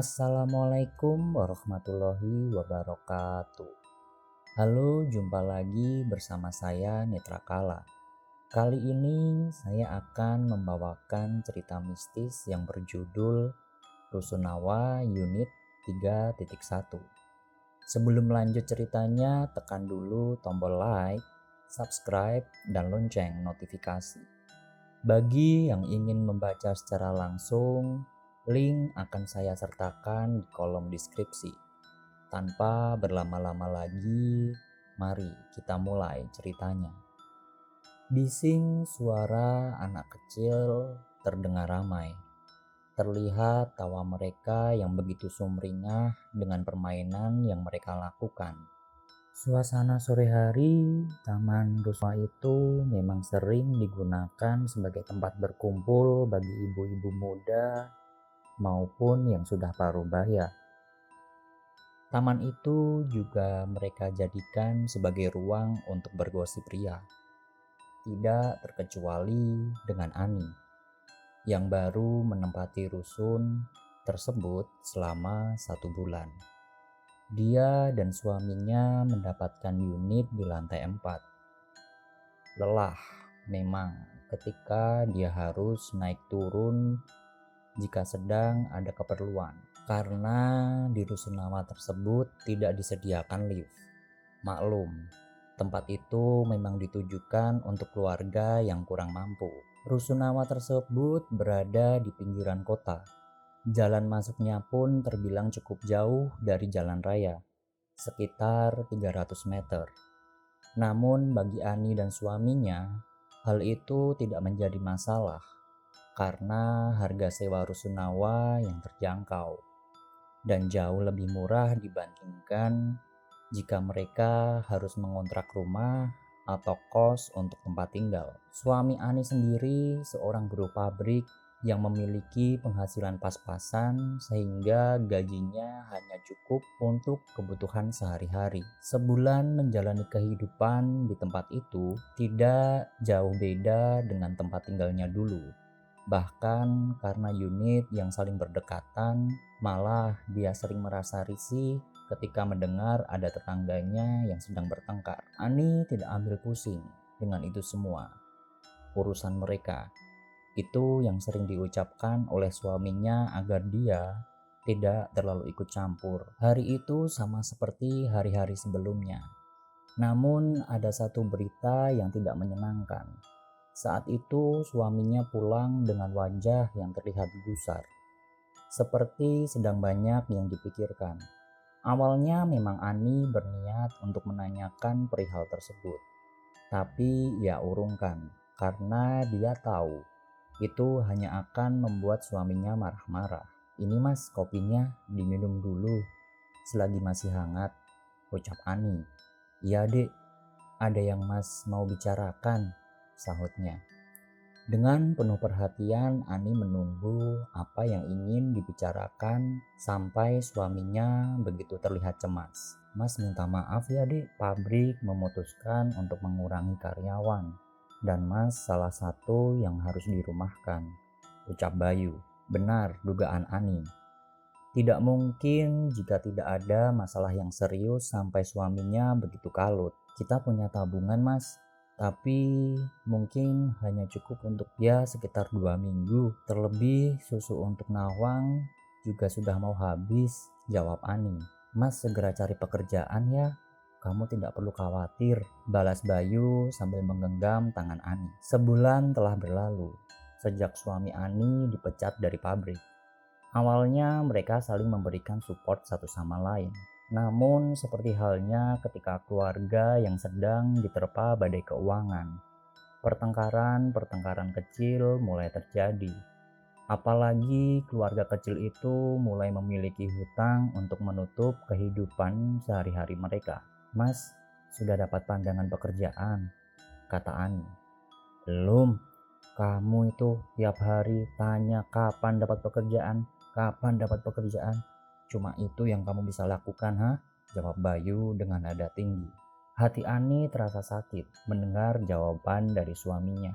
Assalamualaikum warahmatullahi wabarakatuh. Halo, jumpa lagi bersama saya Netra Kala. Kali ini saya akan membawakan cerita mistis yang berjudul Rusunawa Unit 3.1. Sebelum lanjut ceritanya, tekan dulu tombol like, subscribe, dan lonceng notifikasi. Bagi yang ingin membaca secara langsung, link akan saya sertakan di kolom deskripsi. Tanpa berlama-lama lagi, mari kita mulai ceritanya. Bising suara anak kecil terdengar ramai. Terlihat tawa mereka yang begitu sumringah dengan permainan yang mereka lakukan. Suasana sore hari, Taman Rusma itu memang sering digunakan sebagai tempat berkumpul bagi ibu-ibu muda maupun yang sudah parubaya. Taman itu juga mereka jadikan sebagai ruang untuk bergosip ria. Tidak terkecuali dengan Ani, yang baru menempati rusun tersebut selama 1 bulan. Dia dan suaminya mendapatkan unit di lantai 4. Lelah memang ketika dia harus naik turun jika sedang ada keperluan, karena di rusunawa tersebut tidak disediakan lift. Maklum, tempat itu memang ditujukan untuk keluarga yang kurang mampu. Rusunawa tersebut berada di pinggiran kota. Jalan masuknya pun terbilang cukup jauh dari jalan raya, sekitar 300 meter. Namun bagi Ani dan suaminya, hal itu tidak menjadi masalah karena harga sewa rusunawa yang terjangkau dan jauh lebih murah dibandingkan jika mereka harus mengontrak rumah atau kos untuk tempat tinggal. Suami Ani sendiri seorang buruh pabrik yang memiliki penghasilan pas-pasan sehingga gajinya hanya cukup untuk kebutuhan sehari-hari. Sebulan menjalani kehidupan di tempat itu tidak jauh beda dengan tempat tinggalnya dulu. Bahkan karena unit yang saling berdekatan, malah dia sering merasa risih ketika mendengar ada tetangganya yang sedang bertengkar. Ani tidak ambil pusing dengan itu semua. Urusan mereka. Itu yang sering diucapkan oleh suaminya agar dia tidak terlalu ikut campur. Hari itu sama seperti hari-hari sebelumnya. Namun ada satu berita yang tidak menyenangkan. Saat itu suaminya pulang dengan wajah yang terlihat gusar, seperti sedang banyak yang dipikirkan. Awalnya memang Ani berniat untuk menanyakan perihal tersebut, tapi ia urungkan karena dia tahu itu hanya akan membuat suaminya marah-marah. "Ini mas, kopinya diminum dulu selagi masih hangat," ucap Ani. "Iya dek, ada yang mas mau bicarakan," sahutnya. Dengan penuh perhatian, Ani menunggu apa yang ingin dibicarakan sampai suaminya begitu terlihat cemas. "Mas minta maaf ya dek, pabrik memutuskan untuk mengurangi karyawan dan mas salah satu yang harus dirumahkan," ucap Bayu. Benar dugaan Ani. Tidak mungkin jika tidak ada masalah yang serius sampai suaminya begitu kalut. "Kita punya tabungan mas, tapi mungkin hanya cukup untuk ya sekitar 2 minggu. Terlebih susu untuk Nawang juga sudah mau habis," jawab Ani. "Mas segera cari pekerjaan ya, kamu tidak perlu khawatir," balas Bayu sambil menggenggam tangan Ani. Sebulan telah berlalu sejak suami Ani dipecat dari pabrik. Awalnya mereka saling memberikan support satu sama lain. Namun seperti halnya ketika keluarga yang sedang diterpa badai keuangan, pertengkaran kecil mulai terjadi. Apalagi keluarga kecil itu mulai memiliki hutang untuk menutup kehidupan sehari-hari mereka. "Mas, sudah dapat pandangan pekerjaan," kata Ani. "Belum, kamu itu tiap hari tanya kapan dapat pekerjaan. Cuma itu yang kamu bisa lakukan, ha?" jawab Bayu dengan nada tinggi. Hati Ani terasa sakit mendengar jawaban dari suaminya.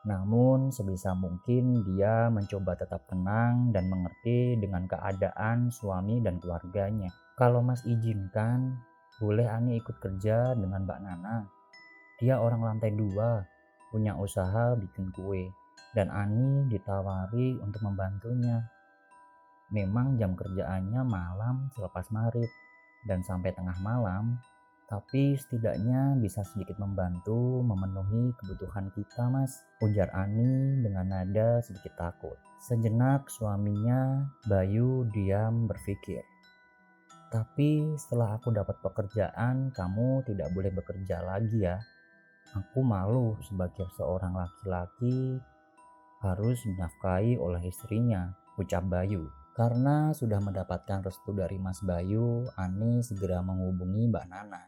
Namun sebisa mungkin dia mencoba tetap tenang dan mengerti dengan keadaan suami dan keluarganya. Kalau Mas izinkan, boleh Ani ikut kerja dengan Mbak Nana. Dia orang lantai 2, punya usaha bikin kue, dan Ani ditawari untuk membantunya. Memang jam kerjaannya malam selepas maghrib dan sampai tengah malam, tapi setidaknya bisa sedikit membantu memenuhi kebutuhan kita, Mas, ujar Ani dengan nada sedikit takut. Sejenak suaminya, Bayu, diam berpikir. Tapi setelah aku dapat pekerjaan, kamu tidak boleh bekerja lagi ya. Aku malu sebagai seorang laki-laki harus dinafkahi oleh istrinya, ucap Bayu. Karena sudah mendapatkan restu dari Mas Bayu, Ani segera menghubungi Mbak Nana,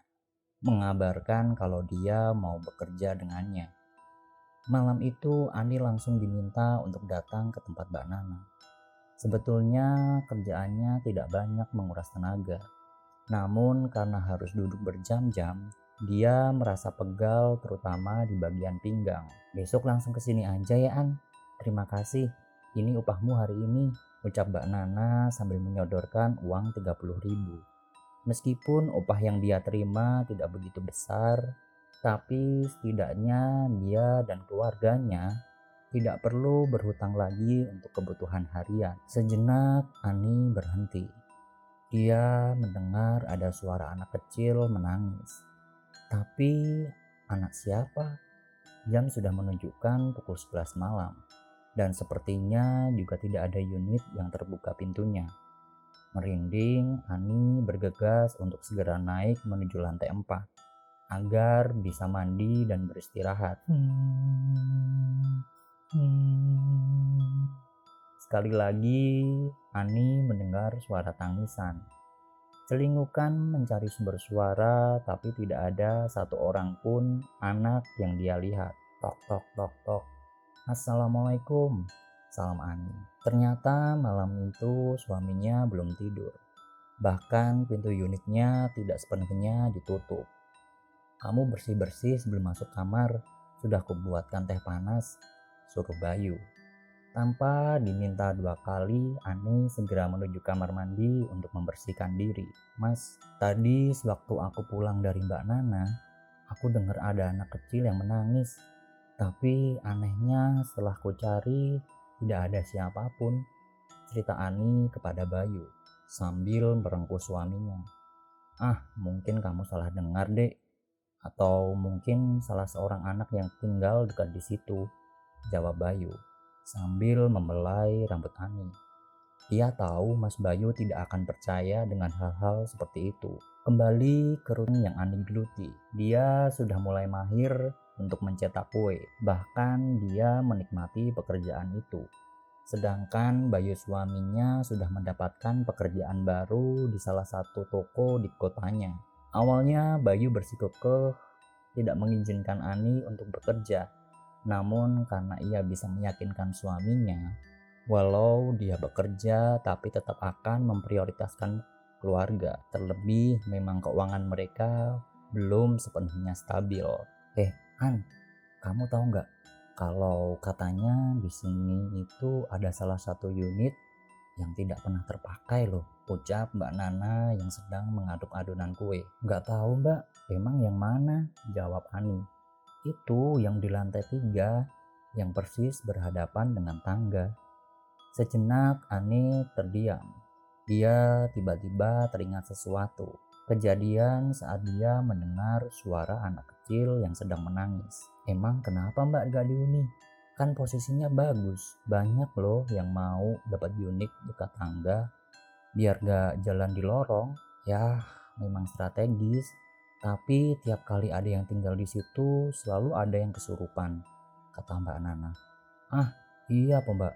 mengabarkan kalau dia mau bekerja dengannya. Malam itu Ani langsung diminta untuk datang ke tempat Mbak Nana. Sebetulnya kerjaannya tidak banyak menguras tenaga, namun karena harus duduk berjam-jam, dia merasa pegal terutama di bagian pinggang. Besok langsung kesini aja ya An, terima kasih, ini upahmu hari ini, ucap Mbak Nana sambil menyodorkan uang 30.000. Meskipun upah yang dia terima tidak begitu besar, tapi setidaknya dia dan keluarganya tidak perlu berhutang lagi untuk kebutuhan harian. Sejenak Ani berhenti. Dia mendengar ada suara anak kecil menangis. Tapi anak siapa? Jam sudah menunjukkan pukul 11 malam. Dan sepertinya juga tidak ada unit yang terbuka pintunya. Merinding, Ani bergegas untuk segera naik menuju lantai 4 agar bisa mandi dan beristirahat. Sekali lagi, Ani mendengar suara tangisan. Celingukan mencari sumber suara, tapi tidak ada satu orang pun anak yang dia lihat. Tok tok tok tok. Assalamualaikum, salam Ani. Ternyata malam itu suaminya belum tidur. Bahkan pintu unitnya tidak sepenuhnya ditutup. Kamu bersih-bersih sebelum masuk kamar. Sudah kubuatkan teh panas, suruh Bayu. Tanpa diminta 2 kali, Ani segera menuju kamar mandi untuk membersihkan diri. Mas, tadi sewaktu aku pulang dari Mbak Nana, aku dengar ada anak kecil yang menangis. Tapi anehnya setelah ku cari, tidak ada siapapun, cerita Ani kepada Bayu sambil merengkuh suaminya. Ah, mungkin kamu salah dengar, Dek. Atau mungkin salah seorang anak yang tinggal dekat di situ, jawab Bayu sambil membelai rambut Ani. Dia tahu Mas Bayu tidak akan percaya dengan hal-hal seperti itu. Kembali ke rutin yang Ani geluti. Dia sudah mulai mahir untuk mencetak kue. Bahkan dia menikmati pekerjaan itu. Sedangkan Bayu suaminya sudah mendapatkan pekerjaan baru di salah satu toko di kotanya. Awalnya Bayu bersikukuh tidak mengizinkan Ani untuk bekerja. Namun karena ia bisa meyakinkan suaminya, walau dia bekerja tapi tetap akan memprioritaskan keluarga. Terlebih memang keuangan mereka belum sepenuhnya stabil. An, kamu tahu nggak kalau katanya di sini itu ada salah satu unit yang tidak pernah terpakai loh, ucap Mbak Nana yang sedang mengaduk adonan kue. Nggak tahu Mbak, emang yang mana? Jawab Ani. Itu yang di lantai 3 yang persis berhadapan dengan tangga. Sejenak Ani terdiam. Dia tiba-tiba teringat sesuatu. Kejadian saat dia mendengar suara anak kecil yang sedang menangis. Emang kenapa Mbak gak diuni? Kan posisinya bagus. Banyak loh yang mau dapat unit dekat tangga. Biar gak jalan di lorong. Ya memang strategis. Tapi tiap kali ada yang tinggal di situ selalu ada yang kesurupan, kata Mbak Nana. Ah iya apa Mbak,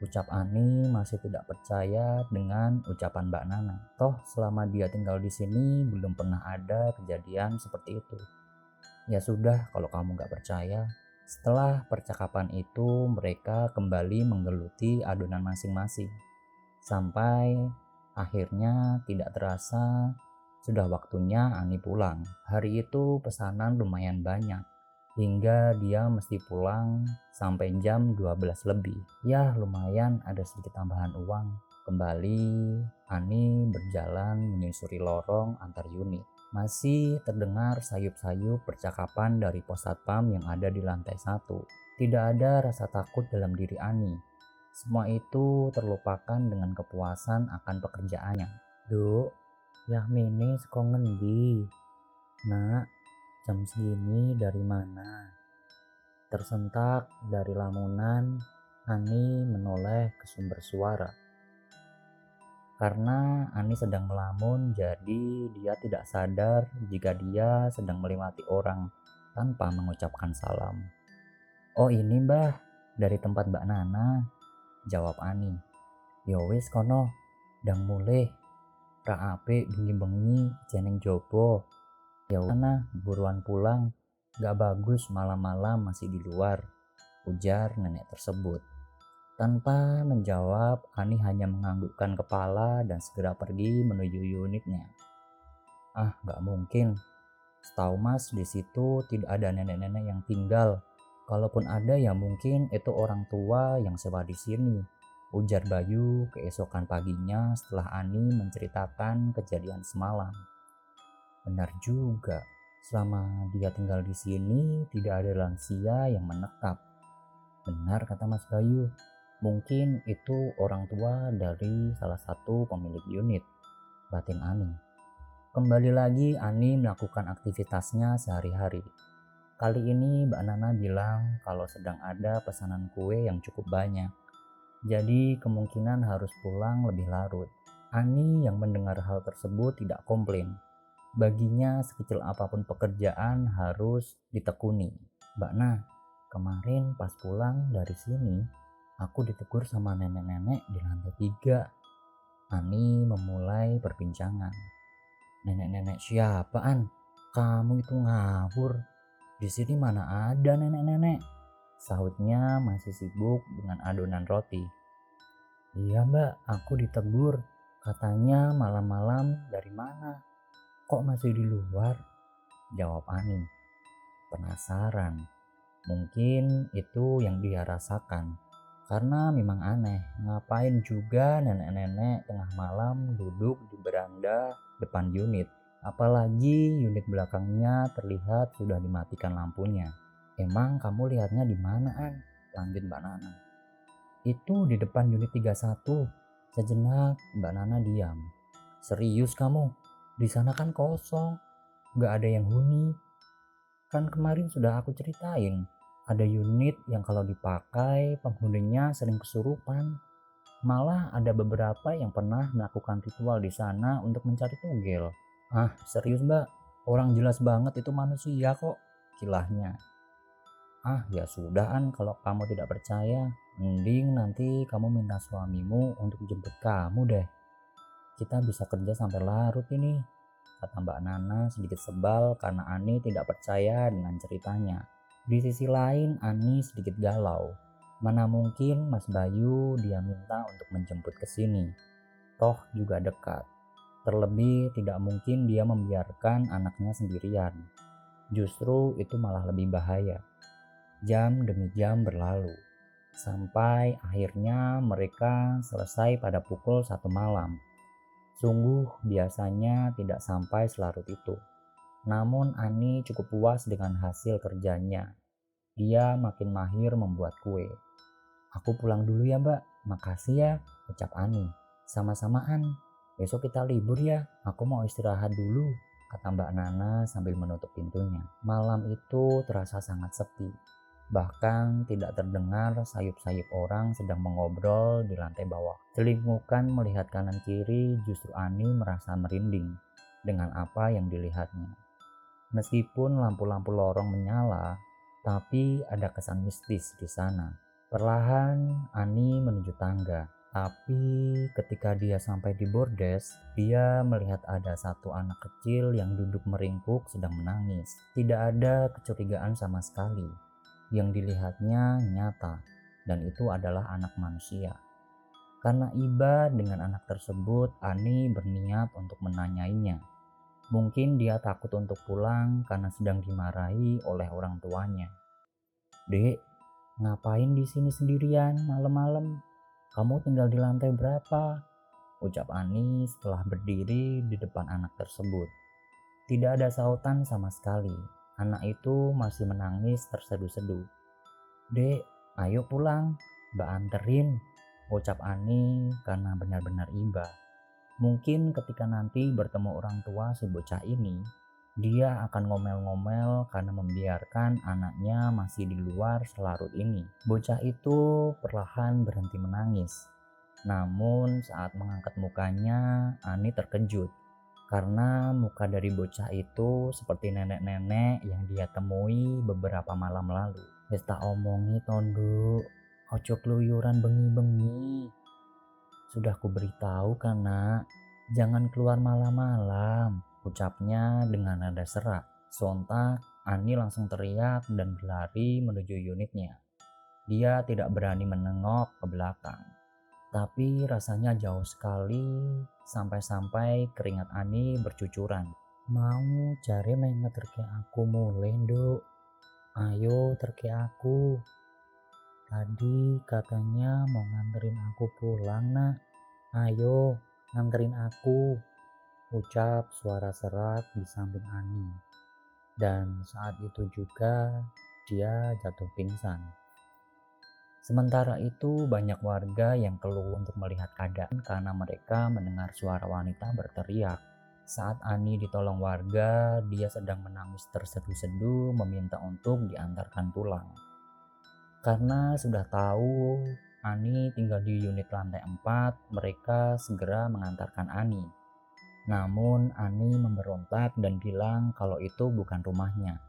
ucap Ani masih tidak percaya dengan ucapan Mbak Nana. Toh selama dia tinggal di sini belum pernah ada kejadian seperti itu. Ya sudah kalau kamu gak percaya. Setelah percakapan itu mereka kembali menggeluti adonan masing-masing. Sampai akhirnya tidak terasa sudah waktunya Ani pulang. Hari itu pesanan lumayan banyak. hingga dia mesti pulang sampai jam 12 lebih. Ya lumayan ada sedikit tambahan uang. Kembali Ani berjalan menyusuri lorong antar unit. Masih terdengar sayup-sayup percakapan dari pos satpam yang ada di lantai 1. Tidak ada rasa takut dalam diri Ani. Semua itu terlupakan dengan kepuasan akan pekerjaannya. Duk, Yahmini seko ngendi? Nak, jam segini dari mana? Tersentak dari lamunan, Ani menoleh ke sumber suara. Karena Ani sedang melamun, jadi dia tidak sadar jika dia sedang melewati orang tanpa mengucapkan salam. Oh ini mbah, dari tempat Mbak Nana, jawab Ani. Yo wis kono, dang mulih, ra apik bengi-bengi jeneng jobo. Ya mana buruan pulang, gak bagus malam-malam masih di luar, ujar nenek tersebut. Tanpa menjawab, Ani hanya menganggukkan kepala dan segera pergi menuju unitnya. Ah, gak mungkin. Setahu Mas, di situ tidak ada nenek-nenek yang tinggal. Kalaupun ada ya mungkin itu orang tua yang sewa di sini, ujar Bayu keesokan paginya setelah Ani menceritakan kejadian semalam. Benar juga, selama dia tinggal di sini tidak ada lansia yang menetap. Benar kata Mas Bayu. Mungkin itu orang tua dari salah satu pemilik unit, batin Ani. Kembali lagi Ani melakukan aktivitasnya sehari-hari. Kali ini Mbak Nana bilang kalau sedang ada pesanan kue yang cukup banyak. Jadi kemungkinan harus pulang lebih larut. Ani yang mendengar hal tersebut tidak komplain. Baginya sekecil apapun pekerjaan harus ditekuni. Mbak Na, kemarin pas pulang dari sini, aku ditegur sama nenek-nenek di lantai 3. Ani memulai perbincangan. Nenek-nenek siapaan? Kamu itu ngawur. Di sini mana ada nenek-nenek? Sahutnya masih sibuk dengan adonan roti. Iya mbak, aku ditegur. Katanya malam-malam dari mana? Kok masih di luar? Jawab Ani. Penasaran. Mungkin itu yang dia rasakan. Karena memang aneh, ngapain juga nenek-nenek tengah malam duduk di beranda depan unit. Apalagi unit belakangnya terlihat sudah dimatikan lampunya. Emang kamu lihatnya di mana, An? Lanjut Mbak Nana. Itu di depan unit 31. Sejenak Mbak Nana diam. Serius kamu? Di sana kan kosong, gak ada yang huni. Kan kemarin sudah aku ceritain. Ada unit yang kalau dipakai penghuninya sering kesurupan. Malah ada beberapa yang pernah melakukan ritual di sana untuk mencari tugel. Ah serius mbak, orang jelas banget itu manusia kok, kilahnya. Ah ya sudah An, kalau kamu tidak percaya, mending nanti kamu minta suamimu untuk jemput kamu deh. Kita bisa kerja sampai larut ini, kata Mbak Nana sedikit sebal karena Ani tidak percaya dengan ceritanya. Di sisi lain Ani sedikit galau. Mana mungkin Mas Bayu dia minta untuk menjemput ke sini. Toh juga dekat. Terlebih tidak mungkin dia membiarkan anaknya sendirian. Justru itu malah lebih bahaya. Jam demi jam berlalu. Sampai akhirnya mereka selesai pada pukul 1 malam. Sungguh biasanya tidak sampai selarut itu. Namun Ani cukup puas dengan hasil kerjanya. Dia makin mahir membuat kue. Aku pulang dulu ya mbak, makasih ya, ucap Ani. Sama-samaan, besok kita libur ya, aku mau istirahat dulu, kata Mbak Nana sambil menutup pintunya. Malam itu terasa sangat sepi. Bahkan tidak terdengar sayup-sayup orang sedang mengobrol di lantai bawah. Celingukan melihat kanan kiri, justru Ani merasa merinding dengan apa yang dilihatnya. Meskipun lampu-lampu lorong menyala, tapi ada kesan mistis di sana. Perlahan Ani menuju tangga, tapi ketika dia sampai di bordes, dia melihat ada satu anak kecil yang duduk meringkuk sedang menangis. Tidak ada kecurigaan sama sekali. Yang dilihatnya nyata, dan itu adalah anak manusia. Karena iba dengan anak tersebut, Ani berniat untuk menanyainya. Mungkin dia takut untuk pulang karena sedang dimarahi oleh orang tuanya. "Dek, ngapain di sini sendirian malam-malam? Kamu tinggal di lantai berapa?" ucap Ani setelah berdiri di depan anak tersebut. Tidak ada sautan sama sekali. Anak itu masih menangis terseduh-seduh. "Dek, ayo pulang, Mbak anterin," ucap Ani karena benar-benar iba. Mungkin ketika nanti bertemu orang tua si bocah ini, dia akan ngomel-ngomel karena membiarkan anaknya masih di luar selarut ini. Bocah itu perlahan berhenti menangis. Namun saat mengangkat mukanya, Ani terkejut karena muka dari bocah itu seperti nenek-nenek yang dia temui beberapa malam lalu. "Wis tak omongi tondo, ojo keluyuran bengi-bengi. Sudah kuberitahu kan nak, jangan keluar malam-malam," ucapnya dengan nada serak. Sontak, Ani langsung teriak dan berlari menuju unitnya. Dia tidak berani menengok ke belakang. Tapi rasanya jauh sekali, sampai-sampai keringat Ani bercucuran. "Mau cari mengeterke aku mulai nduk. Ayo terke aku. Tadi katanya mau nganterin aku pulang nak. Ayo nganterin aku," ucap suara serak di samping Ani. Dan saat itu juga dia jatuh pingsan. Sementara itu banyak warga yang keluar untuk melihat keadaan karena mereka mendengar suara wanita berteriak. Saat Ani ditolong warga, dia sedang menangis terseduh-seduh meminta untuk diantarkan pulang. Karena sudah tahu Ani tinggal di unit lantai 4, mereka segera mengantarkan Ani. Namun Ani memberontak dan bilang kalau itu bukan rumahnya.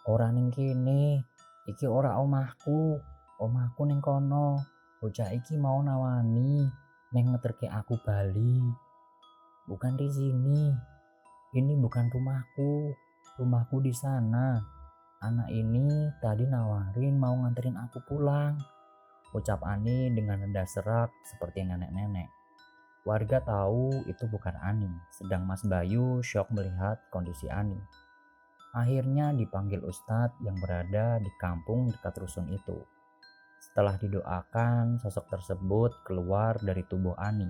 "Ora ning kene, iki ora omahku. Omahku ning kono. Bocah iki mau nawani neng ngeterke aku bali. Bukan di sini. Ini bukan rumahku. Rumahku di sana. Anak ini tadi nawarin mau nganterin aku pulang," ucap Ani dengan nada serak seperti nenek-nenek. Warga tahu itu bukan Ani, sedang Mas Bayu syok melihat kondisi Ani. Akhirnya dipanggil Ustadz yang berada di kampung dekat rusun itu. Setelah didoakan, sosok tersebut keluar dari tubuh Ani.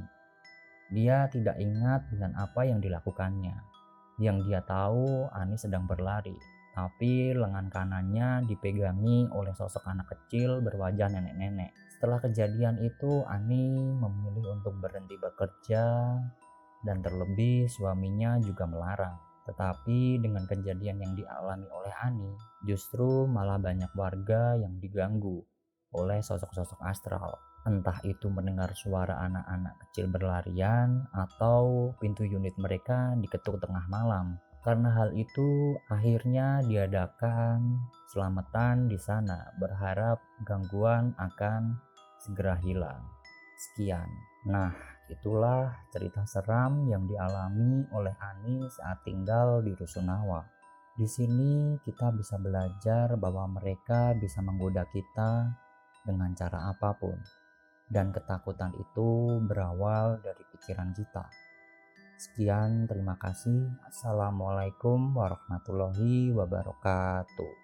Dia tidak ingat dengan apa yang dilakukannya. Yang dia tahu, Ani sedang berlari, tapi lengan kanannya dipegangi oleh sosok anak kecil berwajah nenek-nenek. Setelah kejadian itu, Ani memilih untuk berhenti bekerja dan terlebih suaminya juga melarang. Tetapi dengan kejadian yang dialami oleh Ani, justru malah banyak warga yang diganggu oleh sosok-sosok astral. Entah itu mendengar suara anak-anak kecil berlarian atau pintu unit mereka diketuk tengah malam. Karena hal itu akhirnya diadakan selamatan di sana, berharap gangguan akan segera hilang. Sekian. Nah, itulah cerita seram yang dialami oleh Ani saat tinggal di Rusunawa. Di sini kita bisa belajar bahwa mereka bisa menggoda kita dengan cara apapun, dan ketakutan itu berawal dari pikiran kita. Sekian, terima kasih. Assalamualaikum warahmatullahi wabarakatuh.